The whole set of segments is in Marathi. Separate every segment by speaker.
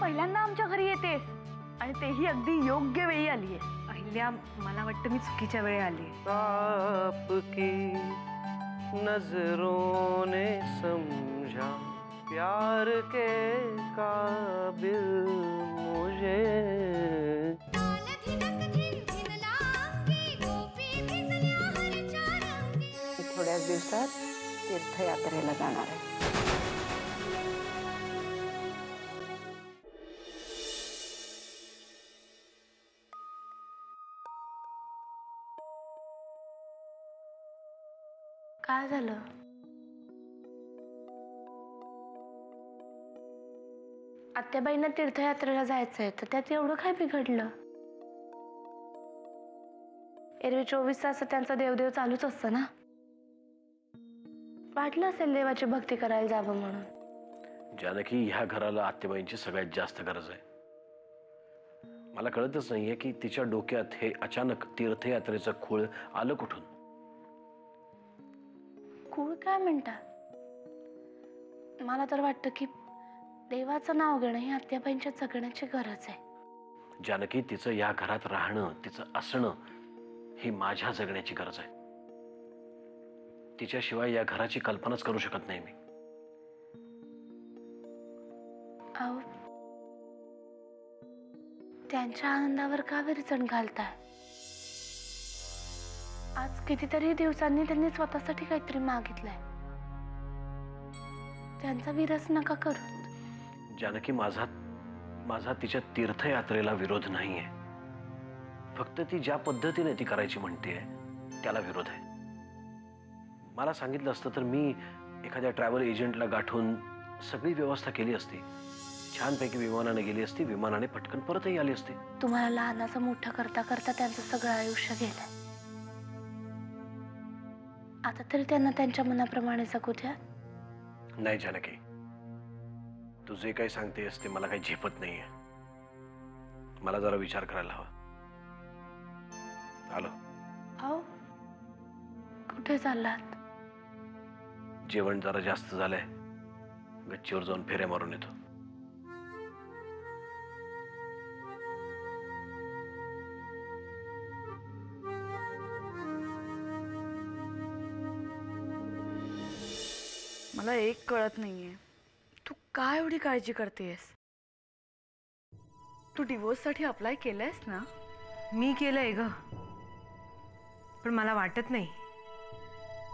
Speaker 1: पहिल्यांदा आमच्या घरी येतेस आणि तेही अगदी योग्य वेळी आलीये.
Speaker 2: अहिल्या, मला वाटतं मी चुकीच्या वेळी आली.
Speaker 3: आपकी नजरों ने समझा प्यार के काबिल मुझे.
Speaker 4: थोड्याच दिवसात तीर्थयात्रेला जाणार आहे.
Speaker 1: काय झालं? आत्याबाईंना तीर्थयात्रेला जायचंय तर त्यात एवढं काय बिघडलं? एरवी 24 तास त्यांचा देवदेव चालूच असतं ना. वाटलं असेल देवाची भक्ती करायला जावं म्हणून.
Speaker 5: जानकी, ह्या घराला आत्याबाईंची सगळ्यात जास्त गरज आहे. मला कळतच नाहीये की तिच्या डोक्यात हे अचानक तीर्थयात्रेचं खूळ आलं कुठून.
Speaker 1: खूळ काय म्हणता? मला तर वाटतं की देवाचं नाव घेणं ही आत्याबाईंच्या जगण्याची गरज आहे.
Speaker 5: जानकी, तिचं या घरात राहणं, तिचं असणं ही माझ्या जगण्याची गरज आहे. तिच्याशिवाय या घराची कल्पनाच करू शकत नाही मी.
Speaker 1: अहो, त्यांच्या आनंदावर का विरजण घालताय? आज कितीतरी दिवसांनी त्यांनी स्वतःसाठी काहीतरी मागितलंय. त्यांचा विरस नका करू.
Speaker 5: जानकी, माझा तिच्या तीर्थयात्रेला विरोध नाहीये. फक्त ती ज्या पद्धतीने ती करायची म्हणतेय त्याला विरोध आहे. मला सांगितलं असतं तर मी एखाद्या ट्रॅव्हल एजंटला गाठून सगळी व्यवस्था केली असती. छानपैकी विमानाने गेली असती, विमानाने पटकन परतही आली असती.
Speaker 1: तुम्हाला लहानाचं मोठं करता करता त्यांचं सगळं आयुष्य गेलंय. आता तरी त्यांना त्यांच्या मनाप्रमाणे जगू द्या.
Speaker 5: नाही जानकी, तू जे काही सांगतेस ते मला काही झेपत नाहीये. मला जरा विचार करायला हवा. आलो.
Speaker 1: अहो, कुठे चाललात?
Speaker 5: जेवण जरा जास्त झालंय, गच्चीवर जाऊन फेऱ्या मारून येतो.
Speaker 1: मला एक कळत नाहीये, तू काय एवढी काळजी करतेस? तू डिवोर्स साठी अप्लाय केलंयस ना?
Speaker 2: मी केलंय ग, पण मला वाटत नाही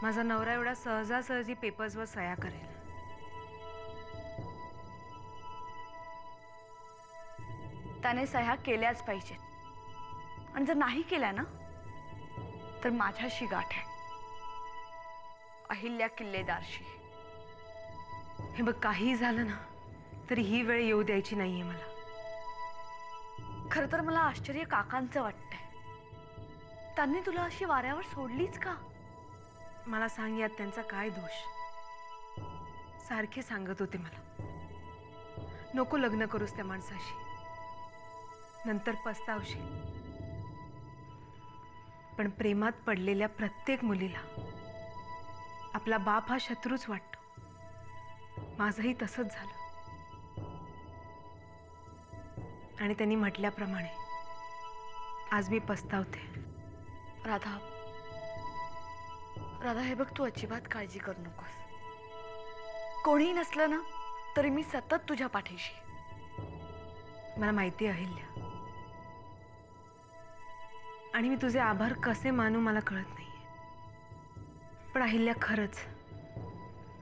Speaker 2: माझा नवरा एवढा सहजासहजी पेपर्सवर सह्या करेल.
Speaker 1: त्याने सह्या केल्याच पाहिजेत, आणि जर नाही केल्या ना तर माझ्याशी गाठ आहे, अहिल्या किल्लेदारशी.
Speaker 2: हे बघ, काही झालं ना तरी ही वेळ येऊ द्यायची नाहीये मला.
Speaker 1: खरं तर मला आश्चर्य काकांचं वाटतंय. त्यांनी तुला अशी वाऱ्यावर सोडलीच का?
Speaker 2: मला सांग, यात त्यांचा काय दोष? सारखे सांगत होते मला, नको लग्न करूस त्या माणसाशी, नंतर पस्तावशील. पण प्रेमात पडलेल्या प्रत्येक मुलीला आपला बाप हा शत्रूच वाटतो. माझंही तसंच झालं. आणि त्यांनी म्हटल्याप्रमाणे आज मी पस्तावते.
Speaker 1: राधा, हे बघ, तू अजिबात काळजी करू नकोस. कोणीही नसलं ना तरी मी सतत तुझ्या पाठीशी.
Speaker 2: मला माहिती आहे अहिल्या, आणि मी तुझे आभार कसे मानू मला कळत नाहीये. पण अहिल्या, खरंच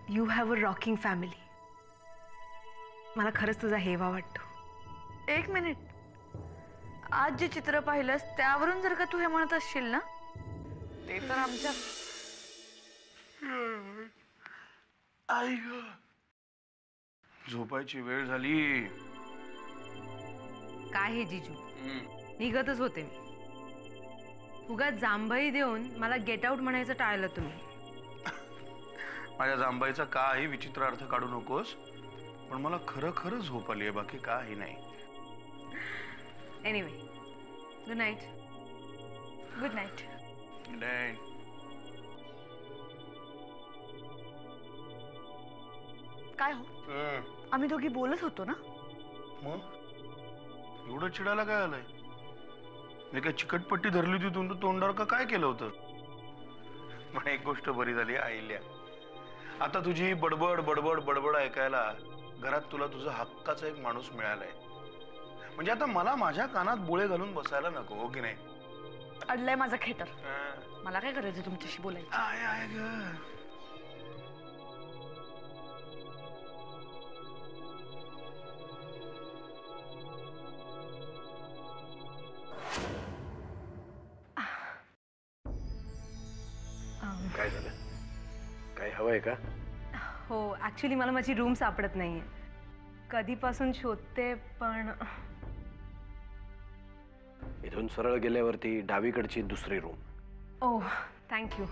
Speaker 2: you have a rocking family. मला खरंच तुझा हेवा वाटतो.
Speaker 1: एक मिनिट, आज जे चित्र पाहिलंस त्यावरून जर का तू हे म्हणत असशील ना, ते तर आमच्या
Speaker 6: आई ग, झोपायची वेळ झाली.
Speaker 2: काय हे जिजू, निघतच होते मी. उगाच जांभई देऊन मला गेट आउट म्हणायचं टाळलं तुम्ही.
Speaker 6: माझ्या जांबाईचा काही विचित्र अर्थ काढू नकोस, पण मला खरं खरं झोप आली आहे, बाकी काही नाही.
Speaker 2: Anyway, good night.
Speaker 1: Good night.
Speaker 6: Good night.
Speaker 1: काय हो, आम्ही दोघी बोलत होतो ना?
Speaker 6: मग एवढं चिडायला काय आलंय? मी काय चिकटपट्टी धरली होती तोंडावर का काय केलं होतं? पण एक गोष्ट बरी झाली आईल्या, आता तुझी बडबड बडबड बडबड ऐकायला घरात तुला तुझा हक्काचा एक माणूस मिळालाय. म्हणजे आता मला माझ्या कानात बोळे घालून बसायला नको, हो की नाही?
Speaker 1: अडलंय माझं खेटर. मला काय करायचं तुमच्याशी बोलायचं?
Speaker 6: आय आय ग.
Speaker 5: काय झालं? काय हवंय का?
Speaker 2: हो, ॲक्च्युली मला माझी रूम सापडत नाहीये. कधीपासून शोधते पण
Speaker 5: इथून सरळ गेल्यावरती डावीकडची दुसरी रूम.
Speaker 2: ओह थँक्यू.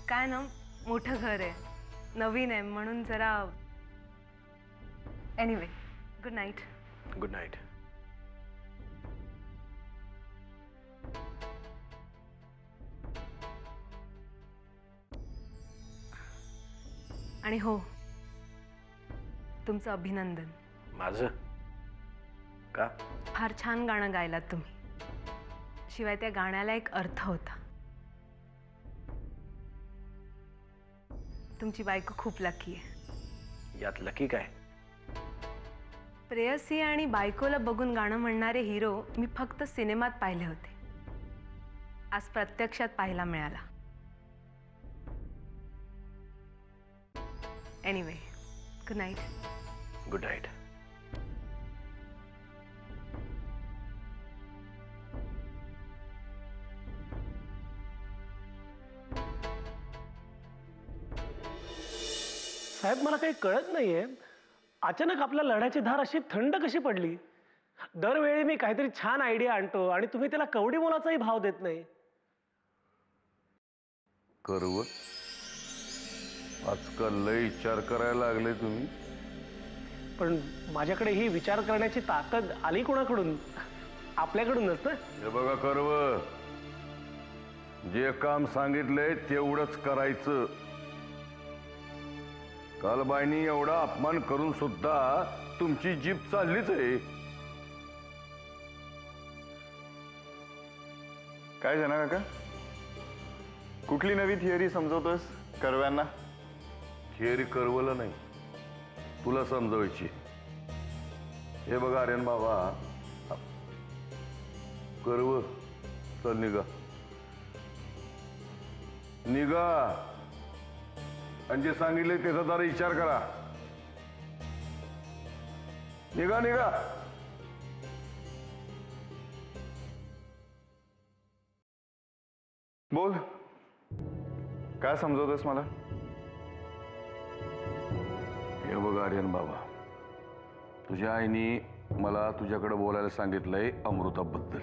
Speaker 2: काय ना, मोठं घर आहे, नवीन आहे म्हणून जरा. Anyway, good night.
Speaker 5: Good night.
Speaker 2: आणि हो, तुमचं अभिनंदन.
Speaker 5: माझं का?
Speaker 2: फार छान गाणं गायलात तुम्ही. शिवाय त्या गाण्याला एक अर्थ होता. तुमची बायको खूप लकी आहे.
Speaker 5: यात लकी काय?
Speaker 2: प्रेयसी आणि बायकोला बघून गाणं म्हणणारे हिरो मी फक्त सिनेमात पाहिले होते. आज प्रत्यक्षात पाहायला मिळाला. Anyway, good night.
Speaker 5: Good night.
Speaker 3: साहेब, मला काही कळत नाहीये, अचानक आपल्या लढ्याची धार अशी थंड कशी पडली? दरवेळी मी काहीतरी छान आयडिया आणतो आणि तुम्ही त्याला कवडी मोलाचाही भाव देत नाही.
Speaker 6: कर्व, आजकाल लय विचार करायला लागले तुम्ही.
Speaker 3: पण माझ्याकडे ही विचार करण्याची ताकद आली कोणाकडून? आपल्याकडूनच ना.
Speaker 6: हे बघा कर्व, जे काम सांगितलंय तेवढंच करायचं. काल बाईनी एवढा अपमान करून सुद्धा तुमची जीभ चाललीच आहे.
Speaker 7: काय जना काका, कुठली नवी थिअरी समजवतोस कर्व्यांना?
Speaker 6: थिअरी कर्वला नाही, तुला समजवायची. हे बघा आर्यन बाबा, कर्व चल निघा निघा, आणि जे सांगितले त्याचा जरा विचार करा. निघा निघा.
Speaker 7: बोल, काय समजवतोस मला?
Speaker 6: हे बघ आर्यन बाबा, तुझ्या आईने मला तुझ्याकडे बोलायला सांगितलंय अमृताबद्दल.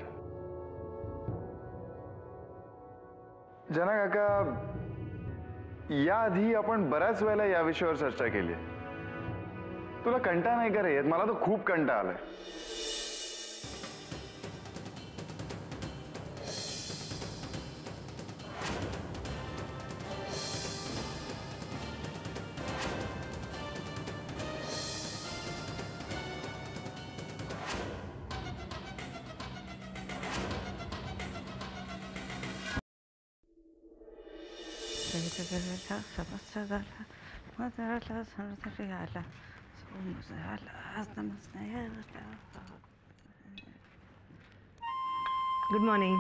Speaker 7: जना काका, याआधी आपण बऱ्याच वेळेला या विषयावर चर्चा केली. तुला कंटाळा नाही का रे येत? मला तर खूप कंटाळा आलाय.
Speaker 2: Good morning.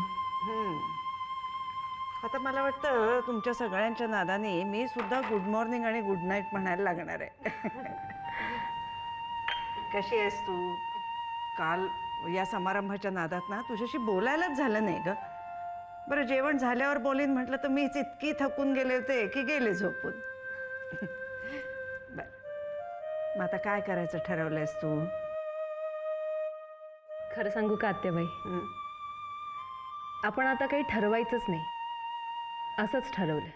Speaker 4: आता मला वाटतं तुमच्या सगळ्यांच्या नादाने मी सुद्धा गुड मॉर्निंग आणि गुड नाईट म्हणायला लागणार आहे. कशी आहेस तू? काल या समारंभाच्या नादात ना तुझ्याशी बोलायलाच झालं नाही ग. बरं, जेवण झाल्यावर बोलीन म्हटलं तर मीच इतकी थकून गेले होते की गेले झोपून. बर, मग आता काय करायचं ठरवलंयस तू?
Speaker 2: खरं सांगू का आत्याबाई, आपण आता काही ठरवायचंच नाही, असंच ठरवलं.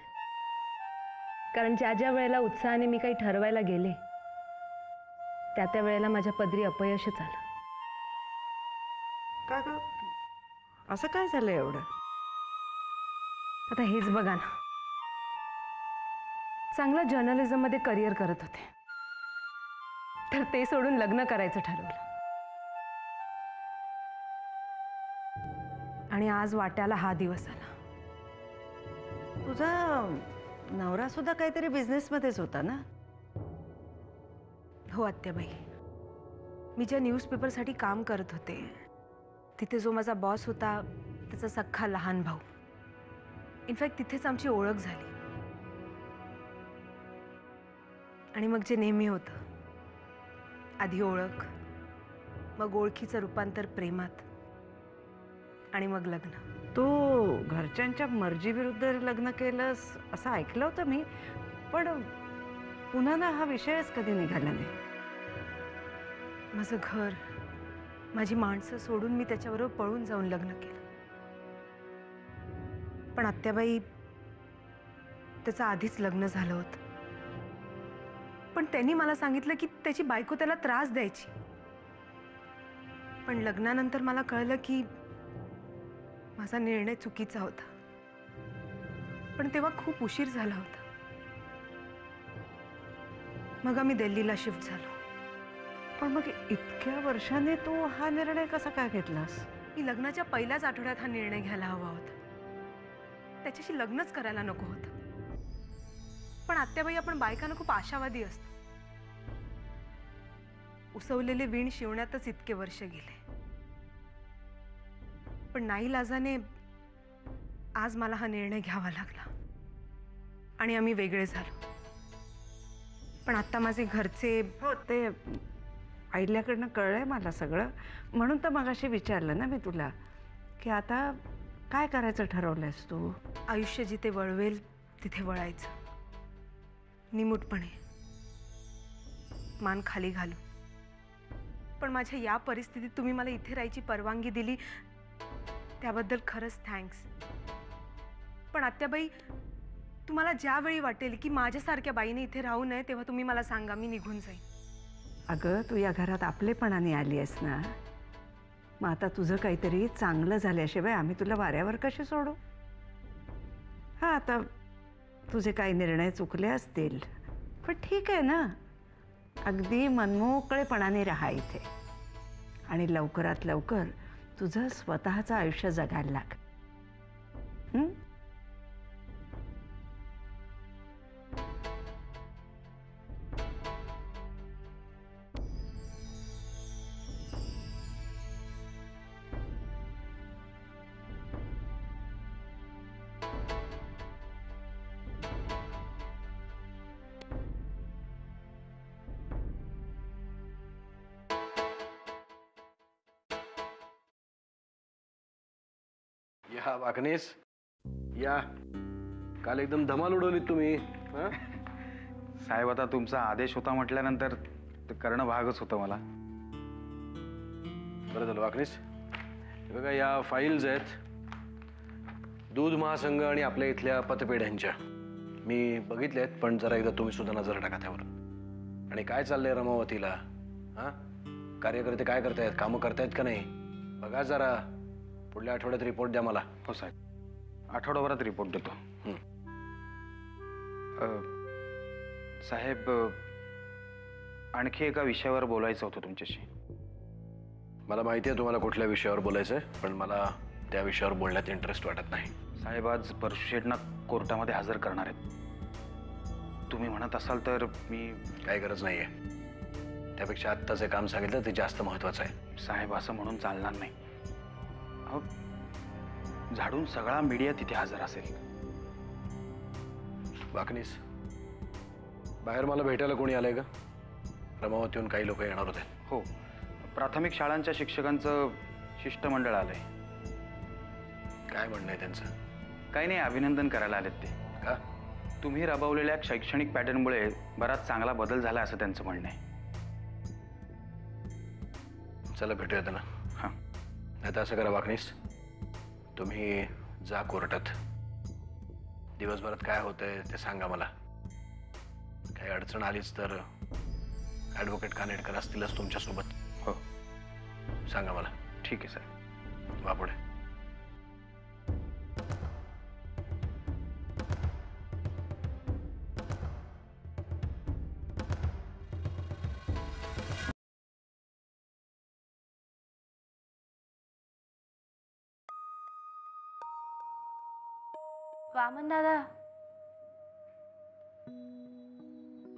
Speaker 2: कारण ज्या ज्या वेळेला उत्साहाने मी काही ठरवायला गेले त्या त्या वेळेला माझ्या पदरी अपयशच आलं.
Speaker 4: का ग, असं काय झालं एवढं?
Speaker 2: आता हेच बघा ना, चांगलं जर्नलिझममध्ये करिअर करत होते, तर ते सोडून लग्न करायचं ठरवलं. आणि आज वाट्याला हा दिवस आला.
Speaker 4: तुझा नवरा सुद्धा काहीतरी बिझनेसमध्येच होता ना?
Speaker 2: हो आत्याबाई, मी ज्या न्यूजपेपरसाठी काम करत होते तिथे जो माझा बॉस होता त्याचा सख्खा लहान भाऊ. इनफॅक्ट तिथेच आमची ओळख झाली. आणि मग जे नेहमी होतं, आधी ओळख, मग ओळखीचं रूपांतर प्रेमात, आणि मग लग्न.
Speaker 4: तू घरच्यांच्या मर्जीविरुद्ध लग्न केलंस असं ऐकलं होतं मी, पण पुन्हा ना हा विषयच कधी निघाला नाही.
Speaker 2: माझं घर, माझी माणसं सोडून मी त्याच्याबरोबर पळून जाऊन लग्न केलं. पण आत्याबाई, त्याचं आधीच लग्न झालं होतं. पण त्यांनी मला सांगितलं की त्याची बायको त्याला त्रास द्यायची. पण लग्नानंतर मला कळलं की माझा निर्णय चुकीचा होता. पण तेव्हा खूप उशीर झाला होता. मग आम्ही दिल्लीला शिफ्ट झालो.
Speaker 4: पण मग इतक्या वर्षाने तू हा निर्णय कसा काय घेतलास?
Speaker 2: मी लग्नाच्या पहिल्याच आठवड्यात हा निर्णय घ्यायला हवा होता. त्याच्याशी लग्नच करायला नको होतं. पण आत्याबाई, आपण बायकांना खूप आशावादी असतो. उसवलेले वीण शिवण्यातच इतके वर्ष गेले. पण नाईलाजाने आज मला हा निर्णय घ्यावा लागला आणि आम्ही वेगळे झालो. पण आता माझे घरचे,
Speaker 4: हो, ते आईल्याकडनं कळलंय मला सगळं. म्हणून तर मगाशी विचारलं ना मी तुला की आता काय करायचं ठरवलंयस तू?
Speaker 2: आयुष्य जिथे वळवेल तिथे वळायचं, निमूटपणे, मान खाली घालू. पण माझ्या या परिस्थितीत तुम्ही मला इथे राहायची परवानगी दिली त्याबद्दल खरंच थँक्स. पण आत्याबाई, तुम्हाला ज्यावेळी वाटेल की माझ्यासारख्या बाईने इथे राहू नये तेव्हा तुम्ही मला सांगा, मी निघून जाईन.
Speaker 4: अगं, तू या घरात आपलेपणाने आली आहेस ना, मग आता तुझं काहीतरी चांगलं झाल्याशिवाय आम्ही तुला वाऱ्यावर कशी सोडू? हा, आता तुझे काही निर्णय चुकले असतील, पण ठीक आहे ना, अगदी मनमोकळेपणाने राहा इथे आणि लवकरात लवकर तुझं स्वतःचं आयुष्य जगायला लाग.
Speaker 5: या वाकणीस, या. काल एकदम धमाल उडवलीत तुम्ही. हं?
Speaker 8: साहेब, आता तुमचा आदेश होता म्हटल्यानंतर ते करणं भागच होतं मला.
Speaker 5: बरं झालं वाकणीस. हे बघा, या फाईल्स आहेत दूध महासंघ आणि आपल्या इथल्या पतपेढ्यांच्या. मी बघितल्यात, पण जरा एकदा तुम्ही सुद्धा नजर टाका त्यावर. आणि काय चाललंय रमावतीला? हां, कार्यकर्ते काय करतायत, कामं करतायत का नाही बघा जरा. पुढल्या आठवड्यात रिपोर्ट द्या मला.
Speaker 8: हो साहेब, आठवडाभरात रिपोर्ट देतो. साहेब, आणखी एका विषयावर बोलायचं होतं तुमच्याशी.
Speaker 5: मला माहिती आहे तुम्हाला कुठल्या विषयावर बोलायचंय, पण मला त्या विषयावर बोलण्यात इंटरेस्ट वाटत नाही.
Speaker 8: साहेब, आज परशुशेठना कोर्टामध्ये हजर करणार आहेत. तुम्ही म्हणत असाल तर मी.
Speaker 5: काही गरज नाहीये. त्यापेक्षा आत्ता जे काम सांगितलं ते जास्त महत्वाचं आहे.
Speaker 8: साहेब, असं म्हणून चालणार नाही. अहो, झाडून सगळा मीडिया तिथे हजर असेल.
Speaker 5: वाकणीस, बाहेर मला भेटायला कोणी आलंय का? रमावतीहून काही लोक येणार होते.
Speaker 8: हो, प्राथमिक शाळांच्या शिक्षकांचं शिष्टमंडळ आलंय.
Speaker 5: काय म्हणणं आहे त्यांचं?
Speaker 8: काही नाही, अभिनंदन करायला आलेत ते.
Speaker 5: का?
Speaker 8: तुम्ही राबवलेल्या शैक्षणिक पॅटर्नमुळे बराच चांगला बदल झाला असं त्यांचं म्हणणं आहे.
Speaker 5: चला भेटूया त्यांना.
Speaker 8: हां.
Speaker 5: नाही तर असं करा वाकणीस, तुम्ही जा कोर्टात. दिवसभरात काय होतंय ते सांगा मला. काही अडचण आलीच तर ॲडव्होकेट कानेटकर असतीलच तुमच्यासोबत.
Speaker 8: हो,
Speaker 5: सांगा मला.
Speaker 8: ठीक आहे साहेब.
Speaker 5: वा पुढे.
Speaker 1: वामन दादा,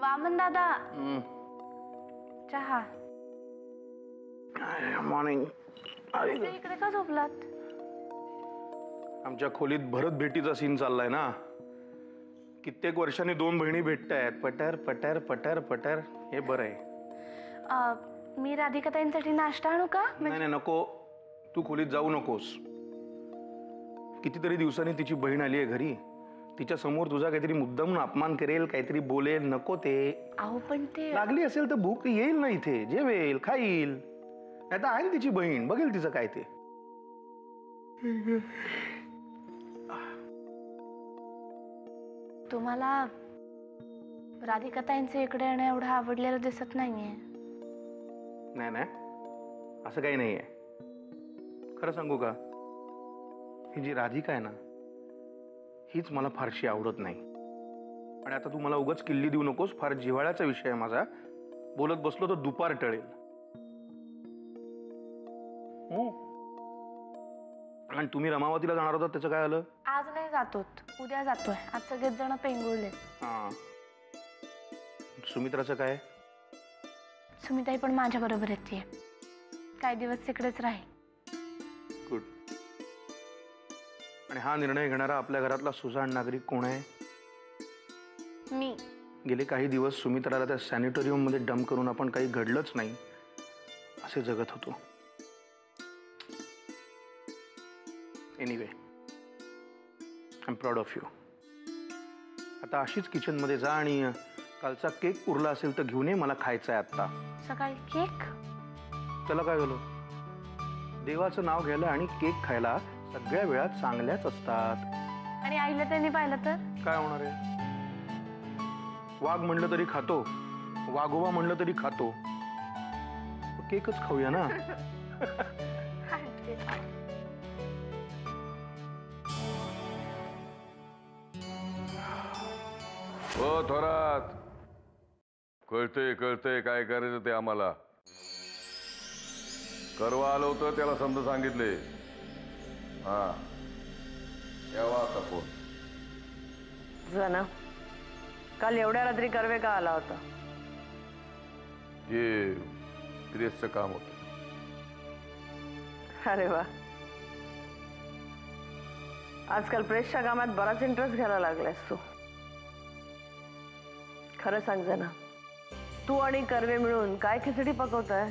Speaker 1: वामन दादा, चहा.
Speaker 6: मॉर्निंग.
Speaker 1: तुम्ही इकडे का झोपलात?
Speaker 6: आमच्या खोलीत भरत भेटीचा सीन चाललाय ना. कित्येक वर्षांनी दोन बहिणी भेटतायत. पटर पटर पटर पटर. हे बरं आहे.
Speaker 1: मी राधिकाताईंसाठी नाश्ता आणू का?
Speaker 6: नाही नाही नको. तू खोलीत जाऊ नकोस. कितीतरी दिवसांनी तिची बहीण आली आहे घरी. तिच्या समोर तुझा काहीतरी मुद्दाम अपमान करेल, काहीतरी बोलेल. नको ते.
Speaker 1: अहो पण ते
Speaker 6: लागली असेल तर भूक येईल ना इथे. जेवेल, खाईल. नाही तर आहे ना तिची बहीण. बघेल तिचं काय ते.
Speaker 1: तुम्हाला राधिकाताईंचे इकडे येणं एवढं आवडलेलं दिसत नाहीये.
Speaker 6: नाही नाही असं काही नाहीये. खरं सांगू का, ही जी राधिका आहे ना, हीच मला फारशी आवडत नाही. आणि आता तू मला उगाच किल्ली देऊ नकोस. फार जिव्हाळ्याचा विषय आहे माझा. बोलत बसलो तर दुपार टळेल. आणि तुम्ही रमावतीला जाणार होता, त्याचं काय आलं?
Speaker 1: आज नाही जातोत, उद्या जातोय. आज सगळेच जण पेंगुळले.
Speaker 6: हा. सुमित्राचं काय?
Speaker 1: सुमिताई पण माझ्या बरोबर येते. काही दिवस तिकडेच राहील.
Speaker 6: गुड. आणि हा निर्णय घेणारा आपल्या घरातला सुजाण नागरिक कोण आहे?
Speaker 1: मी.
Speaker 6: गेले काही दिवस सुमित्राला त्या सॅनिटोरियम मध्ये डंप करून आपण काही घडलंच नाही असे जगत होतो. Anyway, I am proud of you. आता अशीच किचन मध्ये जा आणि कालचा केक उरला असेल तर घेऊन ये. मला खायचा आहे आता.
Speaker 1: सकाळी केक?
Speaker 6: त्याला काय झालं? देवाचं नाव घ्यायला आणि केक खायला सगळ्या वेळा चांगल्याच असतात.
Speaker 1: आणि आईला त्यांनी पाहिलं तर
Speaker 6: काय होणार आहे? वाघ म्हणलं तरी खातो, वाघोबा म्हणलं तरी खातो. केकच खाऊया ना.
Speaker 9: हो थोरात, कळतंय कळतंय काय करायचं ते आम्हाला. करवा आलो होतं त्याला समजा सांगितले. हा यावा आता फोन.
Speaker 10: जना, काल एवढ्या रात्री कर्वे का आला होता?
Speaker 9: हे प्रेसचं काम होतं.
Speaker 10: अरे वा, आजकाल प्रेसच्या कामात बराच इंटरेस्ट घ्यायला लागलास तू. खरं सांग जना, तू आणि कर्वे मिळून काय खिचडी पकवताय?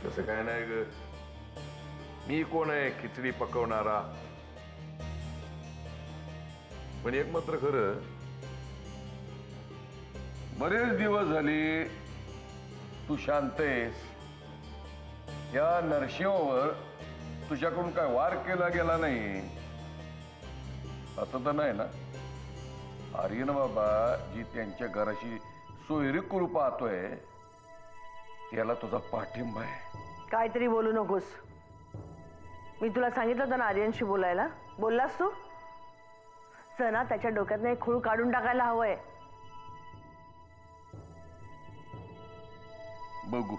Speaker 9: तसं काय नाही ग. मी कोण आहे खिचडी पकवणारा? पण एक मात्र खरं, बरेच दिवस झाले तू शांत आहेस. या नरशिंहावर तुझ्याकडून काय वार केला गेला नाही असं तर नाही ना? आर्यन बाबा जी त्यांच्या घराशी सोयरी करू पाहतोय त्याला तुझा पाठिंबा आहे.
Speaker 10: काहीतरी बोलू नकोस. मी तुला सांगितलं होतं ना आर्यनशी बोलायला. बोललास तू? जना, त्याच्या डोक्यातनं एक खूळ काढून टाकायला हवंय.
Speaker 9: बघू.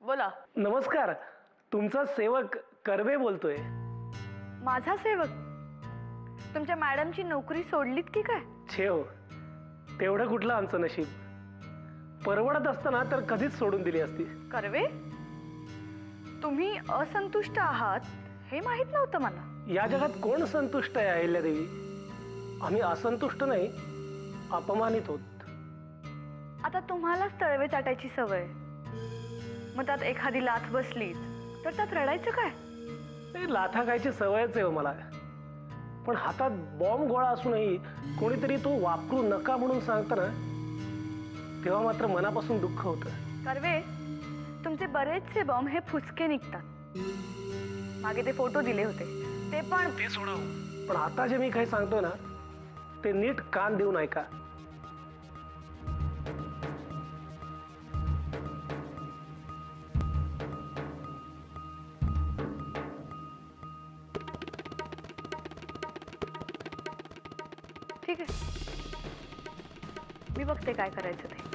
Speaker 1: बोला.
Speaker 3: नमस्कार, तुमचा सेवक कर्वे बोलतोय.
Speaker 1: माझा सेवक? तुमच्या मॅडमची नोकरी सोडलीत की काय?
Speaker 3: छेव, तेवढं कुठलं आमचं नशीब. परवडत असताना तर कधीच सोडून दिली असती.
Speaker 1: कर्वे, तुम्ही असंतुष्ट आहात हे माहित नव्हतं मला.
Speaker 3: या जगात कोण संतुष्ट आहे अहिल्यादेवी? आम्ही असंतुष्ट नाही, अपमानित होत.
Speaker 1: आता तुम्हालाच तळवे चाटायची सवय. मग त्यात एखादी लाथ बसली तर त्यात रडायचं काय?
Speaker 3: ते लाथा खायची सवयच आहे मला. पण हातात बॉम्ब गोळा असूनही कोणीतरी तो वापरू नका म्हणून सांगताना तेव्हा मात्र मनापासून दुःख होतं.
Speaker 1: कर्वे, तुमचे बरेचसे बॉम्ब हे फुचके निघतात. मागे ते फोटो दिले होते ते पण.
Speaker 3: ते सोडव. पण आता जे मी काही सांगतोय ना ते नीट कान देऊन ऐका.
Speaker 1: ठीक आहे. मी बघते काय करायचं ते.